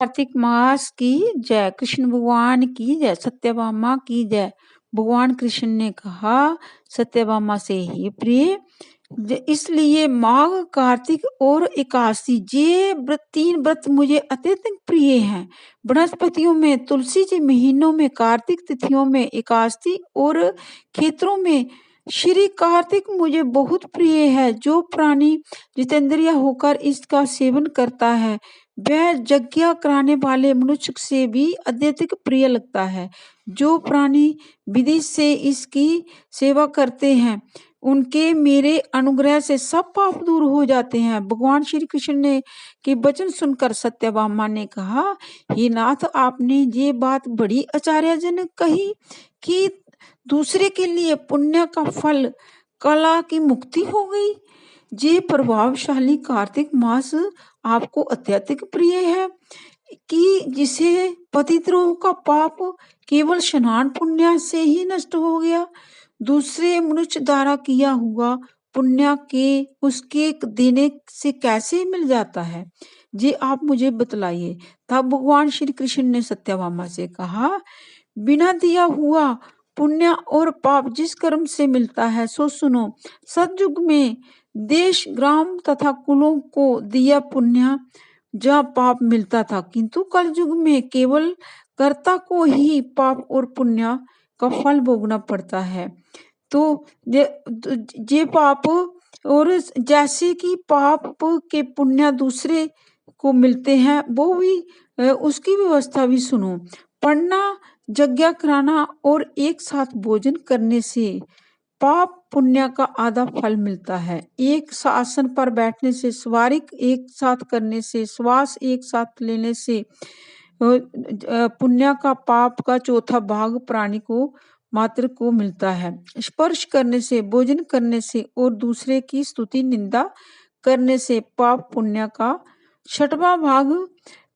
कार्तिक मास की जय, कृष्ण भगवान की जय, सत्यभामा की जय। भगवान कृष्ण ने कहा सत्यभामा से, हे प्रिय, इसलिए माघ, कार्तिक और एकादशी ये व्रत, 3 व्रत मुझे अत्यधिक प्रिय हैं। बृहस्पतियों में, तुलसी के महीनों में, कार्तिक तिथियों में एकादशी और क्षेत्रों में श्री कार्तिक मुझे बहुत प्रिय है। जो प्राणी जितेंद्रिय होकर इसका सेवन करता है वह यज्ञ कराने वाले मनुष्य से भी अत्यधिक प्रिय लगता है। जो प्राणी विधि से इसकी सेवा करते हैं उनके मेरे अनुग्रह से सब पाप दूर हो जाते हैं। भगवान श्री कृष्ण ने के वचन सुनकर सत्यभामा ने कहा, हे नाथ, आपने ये बात बड़ी आश्चर्यजनक कही कि दूसरे के लिए पुण्य का फल कला की मुक्ति हो गई। ये प्रभावशाली कार्तिक मास आपको अत्यधिक प्रिय है कि जिसे पतितों का पाप केवल स्नान पुण्य से ही नष्ट हो गया। दूसरे मनुष्य द्वारा किया हुआ पुण्य के उसके देने से कैसे मिल जाता है, ये आप मुझे बतलाइए। तब भगवान श्री कृष्ण ने सत्यभामा से कहा, बिना दिया हुआ पुण्य और पाप जिस कर्म से मिलता है सो सुनो। सतयुग में देश, ग्राम तथा कुलों को दिया पुण्य जहाँ पाप मिलता था, किंतु कलयुग में केवल कर्ता को ही पाप और पुण्य का फल भोगना पड़ता है। तो ये पाप और जैसे कि पाप के पुण्य दूसरे को मिलते हैं वो भी उसकी व्यवस्था भी सुनो। पढ़ना, यज्ञ कराना और एक साथ भोजन करने से पाप पुण्य का आधा फल मिलता है। एक आसन पर बैठने से, सवारी एक साथ करने से, श्वास एक साथ लेने से पुण्य का पाप का चौथा भाग प्राणी को मात्र को मिलता है। स्पर्श करने से, भोजन करने से और दूसरे की स्तुति निंदा करने से पाप पुण्य का 6वां भाग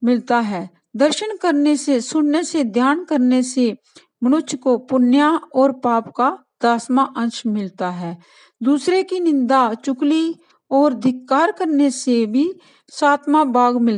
मिलता है। दर्शन करने से, सुनने से, ध्यान करने से मनुष्य को पुण्य और पाप का 10वां अंश मिलता है। दूसरे की निंदा, चुगली और धिक्कार करने से भी 7वां भाग मिलता है।